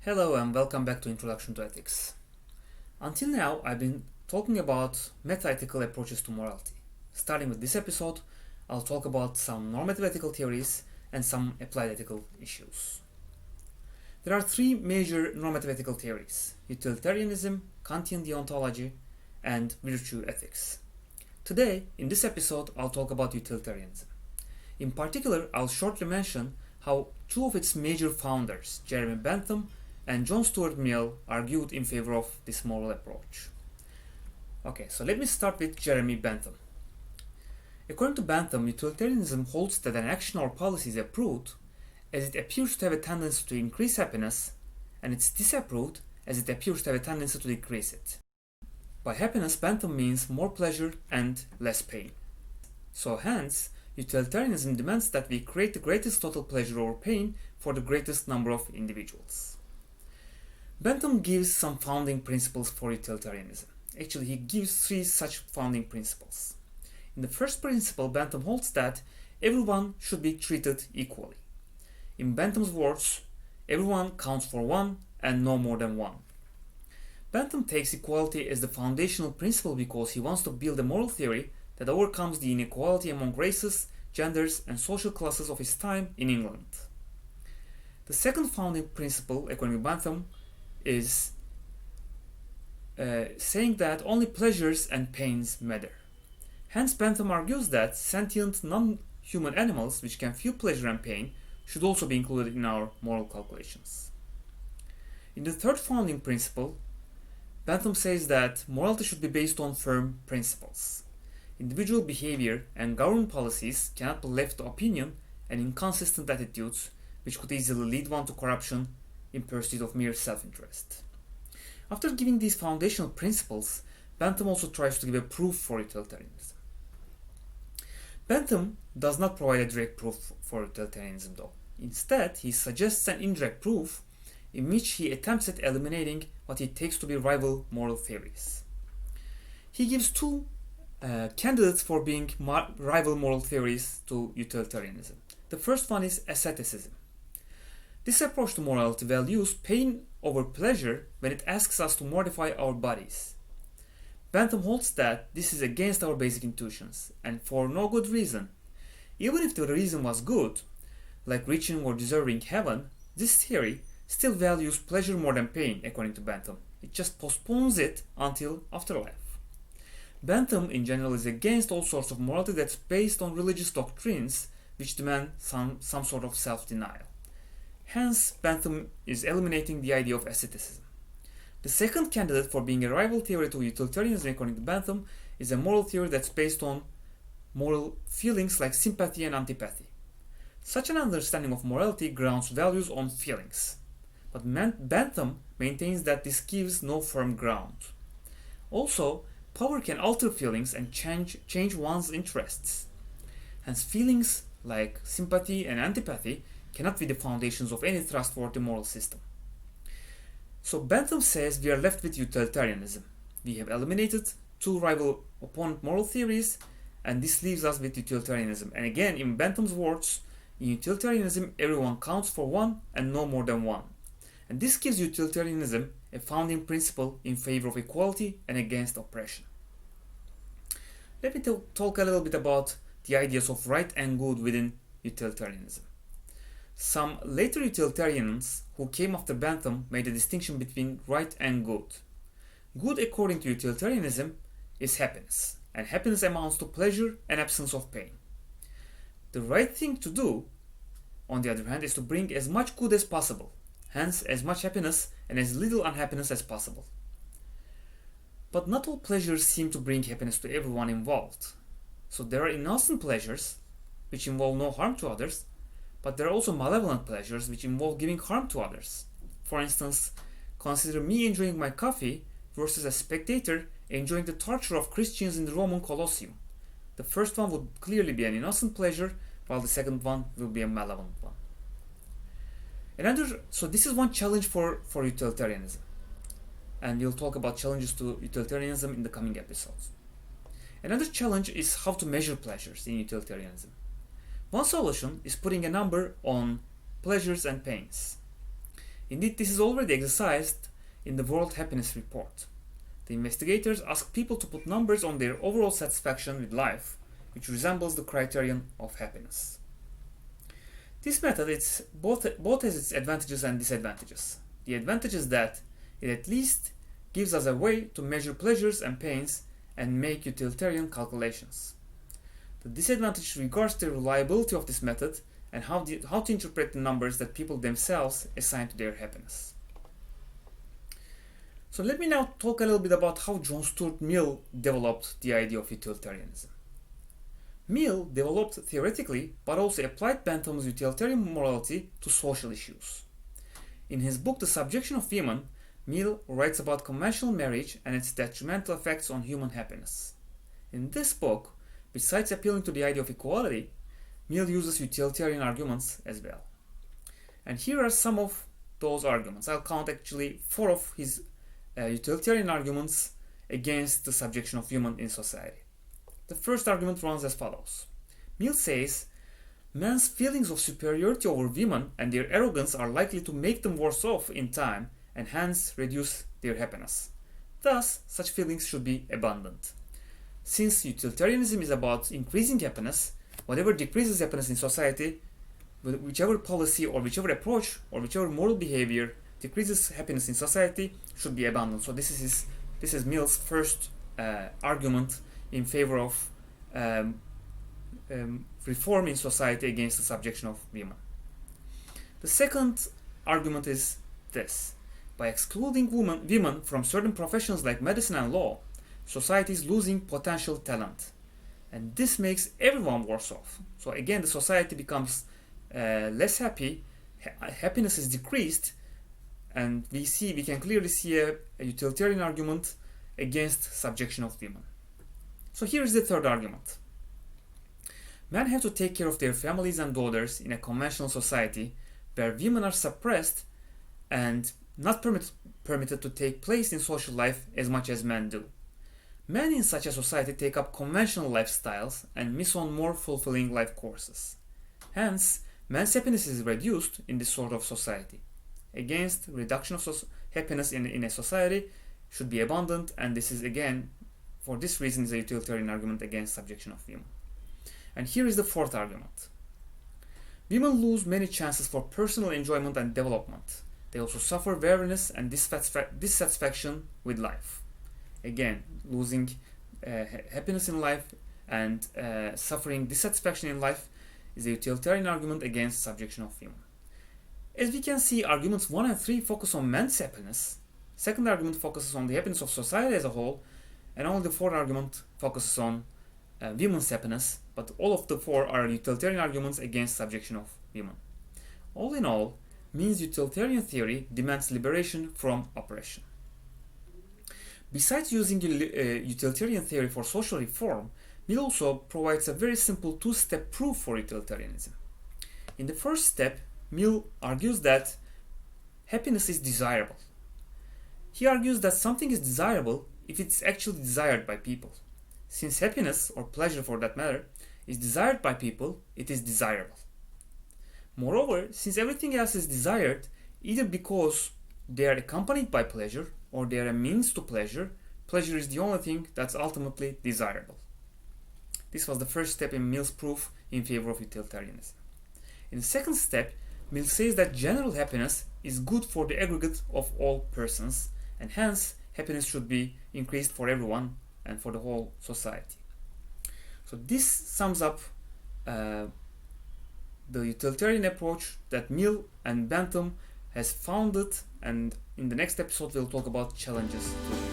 Hello and welcome back to Introduction to Ethics. Until now, I've been talking about meta-ethical approaches to morality. Starting with this episode, I'll talk about some normative ethical theories and some applied ethical issues. There are three major normative ethical theories: utilitarianism, Kantian deontology, and virtue ethics. Today, in this episode, I'll talk about utilitarianism. In particular, I'll shortly mention how two of its major founders, Jeremy Bentham and John Stuart Mill, argued in favor of this moral approach. Okay, so let me start with Jeremy Bentham. According to Bentham, utilitarianism holds that an action or policy is approved as it appears to have a tendency to increase happiness, and it's disapproved as it appears to have a tendency to decrease it. By happiness, Bentham means more pleasure and less pain. So hence, utilitarianism demands that we create the greatest total pleasure or pain for the greatest number of individuals. Bentham gives some founding principles for utilitarianism. Actually, he gives three such founding principles. In the first principle, Bentham holds that everyone should be treated equally. In Bentham's words, everyone counts for one and no more than one. Bentham takes equality as the foundational principle because he wants to build a moral theory that overcomes the inequality among races, genders, and social classes of his time in England. The second founding principle, according to Bentham, is saying that only pleasures and pains matter. Hence, Bentham argues that sentient non-human animals which can feel pleasure and pain should also be included in our moral calculations. In the third founding principle, Bentham says that morality should be based on firm principles. Individual behavior and government policies cannot be left to opinion and inconsistent attitudes which could easily lead one to corruption in pursuit of mere self-interest. After giving these foundational principles, Bentham also tries to give a proof for utilitarianism. Bentham does not provide a direct proof for utilitarianism though. Instead, he suggests an indirect proof in which he attempts at eliminating what he takes to be rival moral theories. He gives two candidates for being rival moral theories to utilitarianism. The first one is asceticism. This approach to morality values pain over pleasure when it asks us to mortify our bodies. Bentham holds that this is against our basic intuitions, and for no good reason. Even if the reason was good, like reaching or deserving heaven, this theory still values pleasure more than pain, according to Bentham. It just postpones it until afterlife. Bentham, in general, is against all sorts of morality that's based on religious doctrines which demand some sort of self-denial. Hence, Bentham is eliminating the idea of asceticism. The second candidate for being a rival theory to utilitarianism, according to Bentham, is a moral theory that's based on moral feelings like sympathy and antipathy. Such an understanding of morality grounds values on feelings, but Bentham maintains that this gives no firm ground. Also, power can alter feelings and change one's interests. Hence, feelings like sympathy and antipathy cannot be the foundations of any trustworthy moral system. So Bentham says we are left with utilitarianism. We have eliminated two rival opponent moral theories, and this leaves us with utilitarianism. And again, in Bentham's words, in utilitarianism, everyone counts for one and no more than one. And this gives utilitarianism a founding principle in favor of equality and against oppression. Let me talk a little bit about the ideas of right and good within utilitarianism. Some later utilitarians who came after Bentham made a distinction between right and good. Good, according to utilitarianism, is happiness, and happiness amounts to pleasure and absence of pain. The right thing to do, on the other hand, is to bring as much good as possible, hence as much happiness and as little unhappiness as possible. But not all pleasures seem to bring happiness to everyone involved. So there are innocent pleasures, which involve no harm to others, but there are also malevolent pleasures which involve giving harm to others. For instance, consider me enjoying my coffee versus a spectator enjoying the torture of Christians in the Roman Colosseum. The first one would clearly be an innocent pleasure, while the second one will be a malevolent one. So this is one challenge for utilitarianism. And we'll talk about challenges to utilitarianism in the coming episodes. Another challenge is how to measure pleasures in utilitarianism. One solution is putting a number on pleasures and pains. Indeed, this is already exercised in the World Happiness Report. The investigators ask people to put numbers on their overall satisfaction with life, which resembles the criterion of happiness. This method both has its advantages and disadvantages. The advantage is that it at least gives us a way to measure pleasures and pains and make utilitarian calculations. The disadvantage regards the reliability of this method and how to interpret the numbers that people themselves assign to their happiness. So let me now talk a little bit about how John Stuart Mill developed the idea of utilitarianism. Mill developed theoretically but also applied Bentham's utilitarian morality to social issues. In his book The Subjection of Women, Mill writes about conventional marriage and its detrimental effects on human happiness. In this book, besides appealing to the idea of equality, Mill uses utilitarian arguments as well. And here are some of those arguments. I'll count actually 4 of his utilitarian arguments against the subjection of women in society. The first argument runs as follows. Mill says, men's feelings of superiority over women and their arrogance are likely to make them worse off in time and hence reduce their happiness. Thus, such feelings should be abandoned. Since utilitarianism is about increasing happiness, whatever decreases happiness in society, whichever policy or whichever approach or whichever moral behavior decreases happiness in society should be abandoned. So this is Mill's first argument in favor of reform in society against the subjection of women. The second argument is this. By excluding women from certain professions like medicine and law, society is losing potential talent. And this makes everyone worse off. So again, the society becomes less happy, happiness is decreased, and we can clearly see a utilitarian argument against subjection of women. So here is the third argument. Men have to take care of their families and daughters in a conventional society where women are suppressed and not permitted to take place in social life as much as men do. Men in such a society take up conventional lifestyles and miss on more fulfilling life courses. Hence, men's happiness is reduced in this sort of society. Against reduction of happiness in a society should be abandoned, and this is again, for this reason, is a utilitarian argument against subjection of women. And here is the fourth argument. Women lose many chances for personal enjoyment and development. They also suffer weariness and dissatisfaction with life. Again, losing happiness in life and suffering dissatisfaction in life is a utilitarian argument against subjection of women. As we can see, arguments 1 and 3 focus on men's happiness. Second argument focuses on the happiness of society as a whole, and only the fourth argument focuses on women's happiness, but all of the 4 are utilitarian arguments against subjection of women. All in all, Mill's utilitarian theory demands liberation from oppression. Besides using utilitarian theory for social reform, Mill also provides a very simple 2-step proof for utilitarianism. In the first step, Mill argues that happiness is desirable. He argues that something is desirable if it's actually desired by people. Since happiness, or pleasure for that matter, is desired by people, it is desirable. Moreover, since everything else is desired, either because they are accompanied by pleasure or they are a means to pleasure, pleasure is the only thing that's ultimately desirable. This was the first step in Mill's proof in favor of utilitarianism. In the second step, Mill says that general happiness is good for the aggregate of all persons, and hence happiness should be increased for everyone and for the whole society. So this sums up the utilitarian approach that Mill and Bentham has founded, and in the next episode we'll talk about challenges to